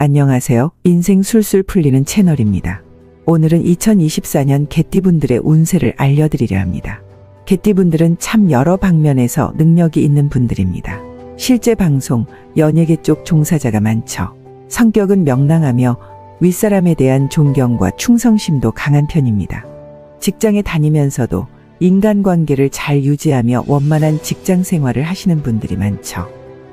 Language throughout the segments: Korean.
안녕하세요. 인생 술술 풀리는 채널입니다. 오늘은 2024년 개띠분들의 운세를 알려드리려 합니다. 개띠분들은 참 여러 방면에서 능력이 있는 분들입니다. 실제 방송, 연예계 쪽 종사자가 많죠. 성격은 명랑하며 윗사람에 대한 존경과 충성심도 강한 편입니다. 직장에 다니면서도 인간관계를 잘 유지하며 원만한 직장 생활을 하시는 분들이 많죠.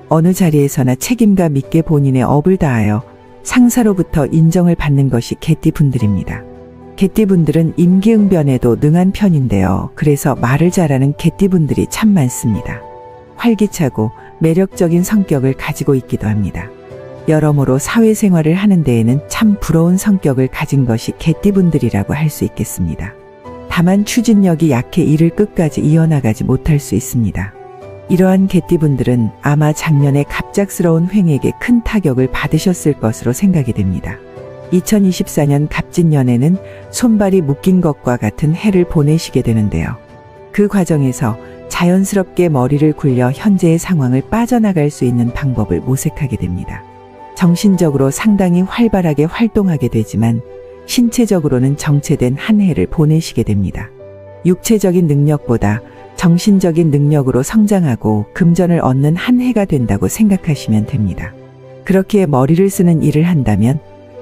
어느 자리에서나 책임감 있게 본인의 업을 다하여 상사로부터 인정을 받는 것이 개띠분들입니다. 개띠분들은 임기응변에도 능한 편인데요. 그래서 말을 잘하는 개띠분들이 참 많습니다. 활기차고 매력적인 성격을 가지고 있기도 합니다. 여러모로 사회생활을 하는 데에는 참 부러운 성격을 가진 것이 개띠분들이라고 할 수 있겠습니다. 다만 추진력이 약해 일을 끝까지 이어나가지 못할 수 있습니다. 이러한 개띠분들은 아마 작년에 갑작스러운 횡액에 큰 타격을 받으셨을 것으로 생각이 됩니다. 2024년 갑진년에는 손발이 묶인 것과 같은 해를 보내시게 되는데요. 그 과정에서 자연스럽게 머리를 굴려 현재의 상황을 빠져나갈 수 있는 방법을 모색하게 됩니다. 정신적으로 상당히 활발하게 활동하게 되지만 신체적으로는 정체된 한 해를 보내시게 됩니다. 육체적인 능력보다 정신적인 능력으로 성장하고 금전을 얻는 한 해가 된다고 생각하시면 됩니다. 그렇기에 머리를 쓰는 일을 한다면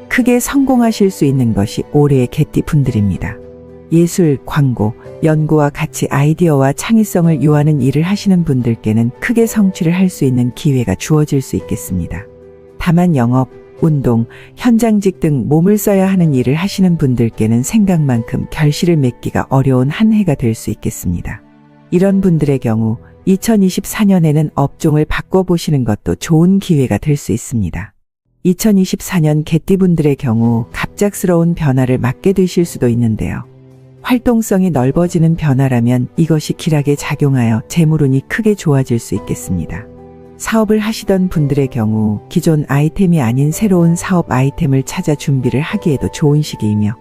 크게 성공하실 수 있는 것이 올해의 개띠분들입니다. 예술, 광고, 연구와 같이 아이디어와 창의성을 요하는 일을 하시는 분들께는 크게 성취를 할 수 있는 기회가 주어질 수 있겠습니다. 다만 영업, 운동, 현장직 등 몸을 써야 하는 일을 하시는 분들께는 생각만큼 결실을 맺기가 어려운 한 해가 될 수 있겠습니다. 이런 분들의 경우 2024년에는 업종을 바꿔보시는 것도 좋은 기회가 될 수 있습니다. 2024년 개띠분들의 경우 갑작스러운 변화를 맞게 되실 수도 있는데요. 활동성이 넓어지는 변화라면 이것이 길하게 작용하여 재물운이 크게 좋아질 수 있겠습니다. 사업을 하시던 분들의 경우 기존 아이템이 아닌 새로운 사업 아이템을 찾아 준비를 하기에도 좋은 시기이며,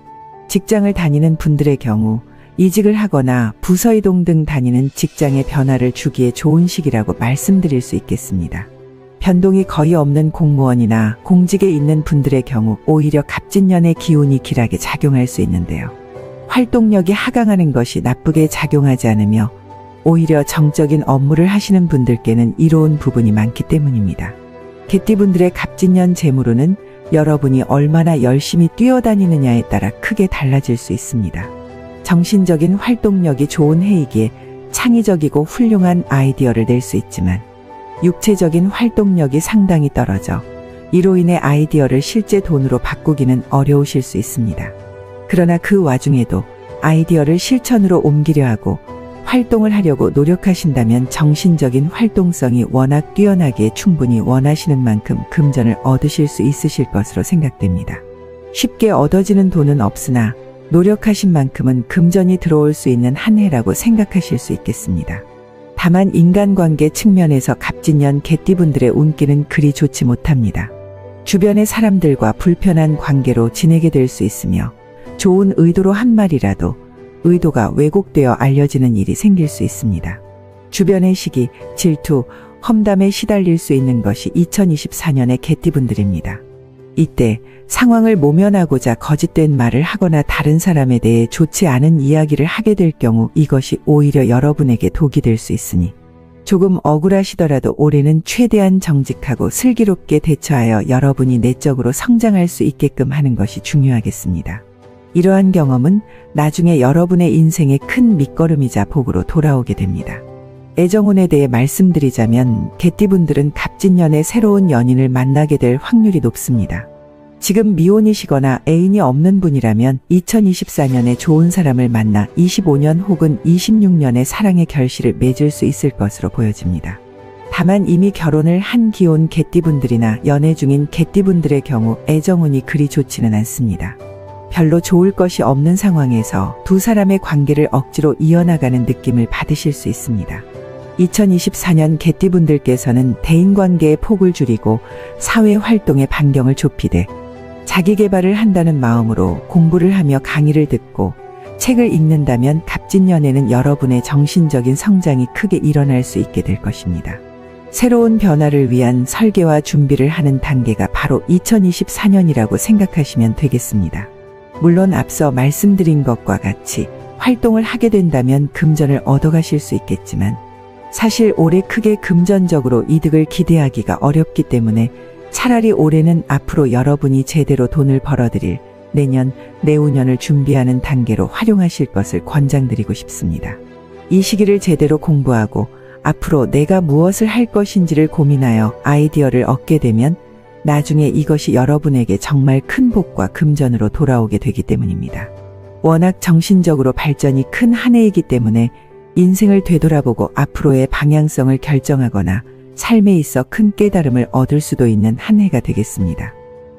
직장을 다니는 분들의 경우 이직을 하거나 부서 이동 등 다니는 직장의 변화를 주기에 좋은 시기라고 말씀드릴 수 있겠습니다. 변동이 거의 없는 공무원이나 공직에 있는 분들의 경우 오히려 갑진년의 기운이 길하게 작용할 수 있는데요. 활동력이 하강하는 것이 나쁘게 작용하지 않으며 오히려 정적인 업무를 하시는 분들께는 이로운 부분이 많기 때문입니다. 개띠분들의 갑진년 재물운은 여러분이 얼마나 열심히 뛰어다니느냐에 따라 크게 달라질 수 있습니다. 정신적인 활동력이 좋은 해이기에 창의적이고 훌륭한 아이디어를 낼 수 있지만 육체적인 활동력이 상당히 떨어져 이로 인해 아이디어를 실제 돈으로 바꾸기는 어려우실 수 있습니다. 그러나 그 와중에도 아이디어를 실천으로 옮기려 하고 활동을 하려고 노력하신다면 정신적인 활동성이 워낙 뛰어나기에 충분히 원하시는 만큼 금전을 얻으실 수 있으실 것으로 생각됩니다. 쉽게 얻어지는 돈은 없으나 노력하신 만큼은 금전이 들어올 수 있는 한 해라고 생각하실 수 있겠습니다. 다만 인간관계 측면에서 갑진년 개띠분들의 운기는 그리 좋지 못합니다. 주변의 사람들과 불편한 관계로 지내게 될 수 있으며 좋은 의도로 한 말이라도 의도가 왜곡되어 알려지는 일이 생길 수 있습니다. 주변의 시기, 질투, 험담에 시달릴 수 있는 것이 2024년의 개띠분들입니다. 이때 상황을 모면하고자 거짓된 말을 하거나 다른 사람에 대해 좋지 않은 이야기를 하게 될 경우 이것이 오히려 여러분에게 독이 될 수 있으니 조금 억울하시더라도 올해는 최대한 정직하고 슬기롭게 대처하여 여러분이 내적으로 성장할 수 있게끔 하는 것이 중요하겠습니다. 이러한 경험은 나중에 여러분의 인생의 큰 밑거름이자 복으로 돌아오게 됩니다. 애정운에 대해 말씀드리자면 개띠분들은 갑진년에 새로운 연인을 만나게 될 확률이 높습니다. 지금 미혼이시거나 애인이 없는 분이라면 2024년에 좋은 사람을 만나 25년 혹은 26년의 사랑의 결실을 맺을 수 있을 것으로 보여집니다. 다만 이미 결혼을 한 기혼 개띠분들이나 연애 중인 개띠분들의 경우 애정운이 그리 좋지는 않습니다. 별로 좋을 것이 없는 상황에서 두 사람의 관계를 억지로 이어나가는 느낌을 받으실 수 있습니다. 2024년 개띠분들께서는 대인관계의 폭을 줄이고 사회활동의 반경을 좁히되 자기 개발을 한다는 마음으로 공부를 하며 강의를 듣고 책을 읽는다면 갑진년에는 여러분의 정신적인 성장이 크게 일어날 수 있게 될 것입니다. 새로운 변화를 위한 설계와 준비를 하는 단계가 바로 2024년이라고 생각하시면 되겠습니다. 물론 앞서 말씀드린 것과 같이 활동을 하게 된다면 금전을 얻어가실 수 있겠지만 사실 올해 크게 금전적으로 이득을 기대하기가 어렵기 때문에 차라리 올해는 앞으로 여러분이 제대로 돈을 벌어들일 내년, 내후년을 준비하는 단계로 활용하실 것을 권장드리고 싶습니다. 이 시기를 제대로 공부하고 앞으로 내가 무엇을 할 것인지를 고민하여 아이디어를 얻게 되면 나중에 이것이 여러분에게 정말 큰 복과 금전으로 돌아오게 되기 때문입니다. 워낙 정신적으로 발전이 큰 한 해이기 때문에 인생을 되돌아보고 앞으로의 방향성을 결정하거나 삶에 있어 큰 깨달음을 얻을 수도 있는 한 해가 되겠습니다.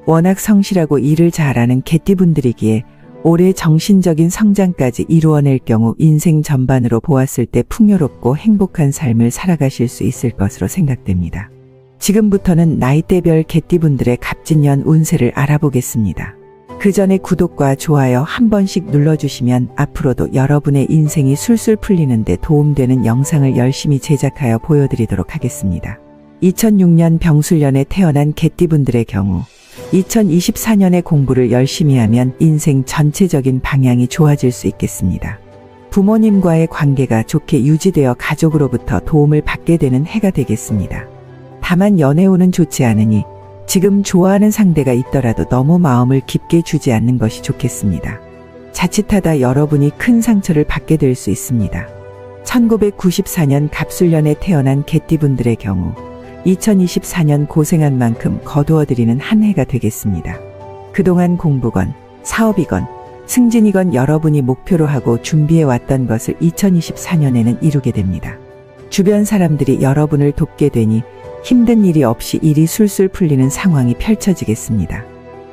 워낙 성실하고 일을 잘하는 개띠분들이기에 올해 정신적인 성장까지 이루어낼 경우 인생 전반으로 보았을 때 풍요롭고 행복한 삶을 살아가실 수 있을 것으로 생각됩니다. 지금부터는 나이대별 개띠분들의 갑진년 운세를 알아보겠습니다. 그 전에 구독과 좋아요 한 번씩 눌러주시면 앞으로도 여러분의 인생이 술술 풀리는데 도움되는 영상을 열심히 제작하여 보여드리도록 하겠습니다. 2006년 병술년에 태어난 개띠분들의 경우 2024년에 공부를 열심히 하면 인생 전체적인 방향이 좋아질 수 있겠습니다. 부모님과의 관계가 좋게 유지되어 가족으로부터 도움을 받게 되는 해가 되겠습니다. 다만 연애운은 좋지 않으니 지금 좋아하는 상대가 있더라도 너무 마음을 깊게 주지 않는 것이 좋겠습니다. 자칫하다 여러분이 큰 상처를 받게 될 수 있습니다. 1994년 갑술년에 태어난 개띠분들의 경우 2024년 고생한 만큼 거두어드리는 한 해가 되겠습니다. 그동안 공부건, 사업이건, 승진이건 여러분이 목표로 하고 준비해왔던 것을 2024년에는 이루게 됩니다. 주변 사람들이 여러분을 돕게 되니 힘든 일이 없이 일이 술술 풀리는 상황이 펼쳐지겠습니다.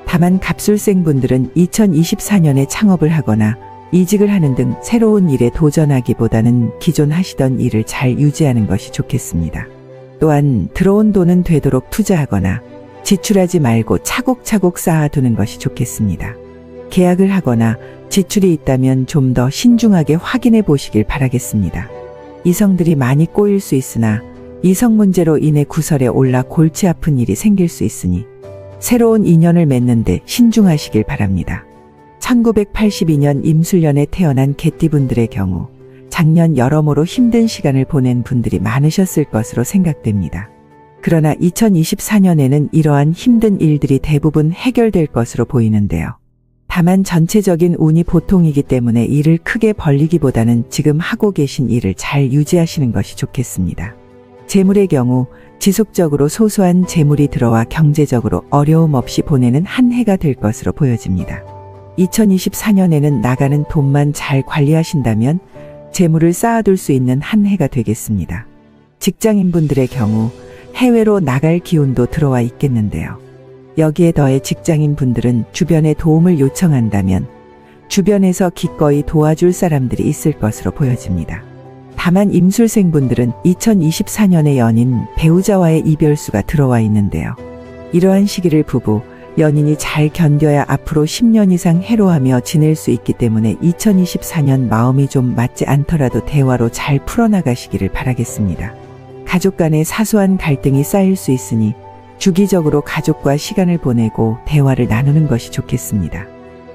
다만 갑술생분들은 2024년에 창업을 하거나 이직을 하는 등 새로운 일에 도전하기보다는 기존 하시던 일을 잘 유지하는 것이 좋겠습니다. 또한 들어온 돈은 되도록 투자하거나 지출하지 말고 차곡차곡 쌓아두는 것이 좋겠습니다. 계약을 하거나 지출이 있다면 좀 더 신중하게 확인해 보시길 바라겠습니다. 이성들이 많이 꼬일 수 있으나 이성 문제로 인해 구설에 올라 골치 아픈 일이 생길 수 있으니 새로운 인연을 맺는데 신중하시길 바랍니다. 1982년 임술년에 태어난 개띠분들의 경우 작년 여러모로 힘든 시간을 보낸 분들이 많으셨을 것으로 생각됩니다. 그러나 2024년에는 이러한 힘든 일들이 대부분 해결될 것으로 보이는데요. 다만 전체적인 운이 보통이기 때문에 일을 크게 벌리기보다는 지금 하고 계신 일을 잘 유지하시는 것이 좋겠습니다. 재물의 경우 지속적으로 소소한 재물이 들어와 경제적으로 어려움 없이 보내는 한 해가 될 것으로 보여집니다. 2024년에는 나가는 돈만 잘 관리하신다면 재물을 쌓아둘 수 있는 한 해가 되겠습니다. 직장인분들의 경우 해외로 나갈 기운도 들어와 있겠는데요. 여기에 더해 직장인분들은 주변에 도움을 요청한다면 주변에서 기꺼이 도와줄 사람들이 있을 것으로 보여집니다. 다만 임술생분들은 2024년의 연인, 배우자와의 이별수가 들어와 있는데요. 이러한 시기를 부부, 연인이 잘 견뎌야 앞으로 10년 이상 해로하며 지낼 수 있기 때문에 2024년 마음이 좀 맞지 않더라도 대화로 잘 풀어나가시기를 바라겠습니다. 가족 간의 사소한 갈등이 쌓일 수 있으니 주기적으로 가족과 시간을 보내고 대화를 나누는 것이 좋겠습니다.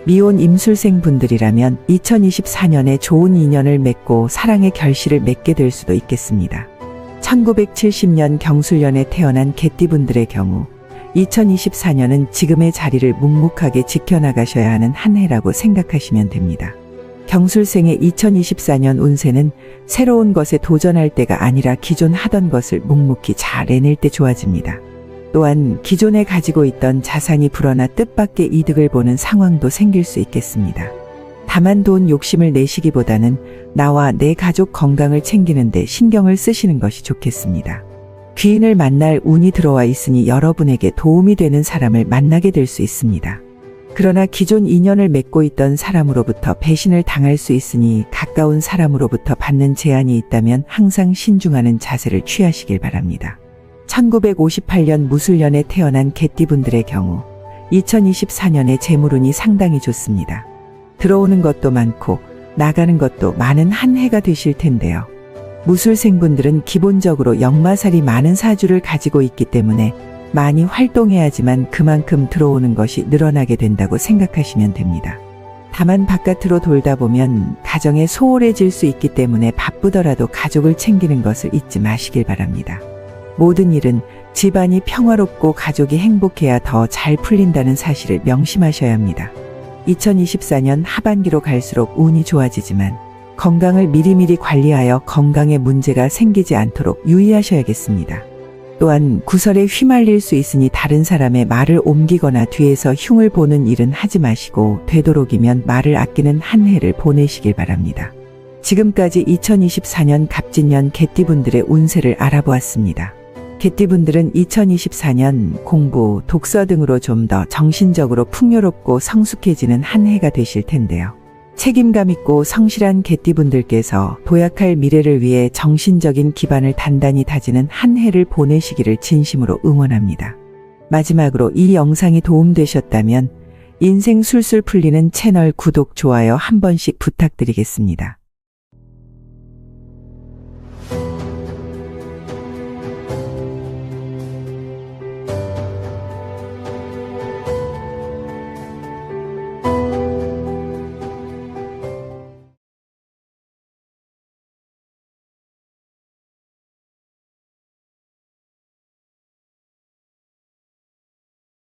미혼 임술생분들이라면 2024년에 좋은 인연을 맺고 사랑의 결실을 맺게 될 수도 있겠습니다. 1970년 경술년에 태어난 개띠분들의 경우 2024년은 지금의 자리를 묵묵하게 지켜나가셔야 하는 한 해라고 생각하시면 됩니다. 경술생의 2024년 운세는 새로운 것에 도전할 때가 아니라 기존 하던 것을 묵묵히 잘 해낼 때 좋아집니다. 또한 기존에 가지고 있던 자산이 불어나 뜻밖의 이득을 보는 상황도 생길 수 있겠습니다. 다만 돈 욕심을 내시기보다는 나와 내 가족 건강을 챙기는 데 신경을 쓰시는 것이 좋겠습니다. 귀인을 만날 운이 들어와 있으니 여러분에게 도움이 되는 사람을 만나게 될 수 있습니다. 그러나 기존 인연을 맺고 있던 사람으로부터 배신을 당할 수 있으니 가까운 사람으로부터 받는 제안이 있다면 항상 신중하는 자세를 취하시길 바랍니다. 1958년 무술년에 태어난 개띠분들의 경우 2024년에 재물운이 상당히 좋습니다. 들어오는 것도 많고 나가는 것도 많은 한 해가 되실 텐데요. 무술생분들은 기본적으로 역마살이 많은 사주를 가지고 있기 때문에 많이 활동해야지만 그만큼 들어오는 것이 늘어나게 된다고 생각하시면 됩니다. 다만 바깥으로 돌다 보면 가정에 소홀해질 수 있기 때문에 바쁘더라도 가족을 챙기는 것을 잊지 마시길 바랍니다. 모든 일은 집안이 평화롭고 가족이 행복해야 더 잘 풀린다는 사실을 명심하셔야 합니다. 2024년 하반기로 갈수록 운이 좋아지지만 건강을 미리미리 관리하여 건강에 문제가 생기지 않도록 유의하셔야겠습니다. 또한 구설에 휘말릴 수 있으니 다른 사람의 말을 옮기거나 뒤에서 흉을 보는 일은 하지 마시고 되도록이면 말을 아끼는 한 해를 보내시길 바랍니다. 지금까지 2024년 갑진년 개띠분들의 운세를 알아보았습니다. 개띠분들은 2024년 공부, 독서 등으로 좀 더 정신적으로 풍요롭고 성숙해지는 한 해가 되실 텐데요. 책임감 있고 성실한 개띠분들께서 도약할 미래를 위해 정신적인 기반을 단단히 다지는 한 해를 보내시기를 진심으로 응원합니다. 마지막으로 이 영상이 도움되셨다면 인생 술술 풀리는 채널 구독, 좋아요 한 번씩 부탁드리겠습니다.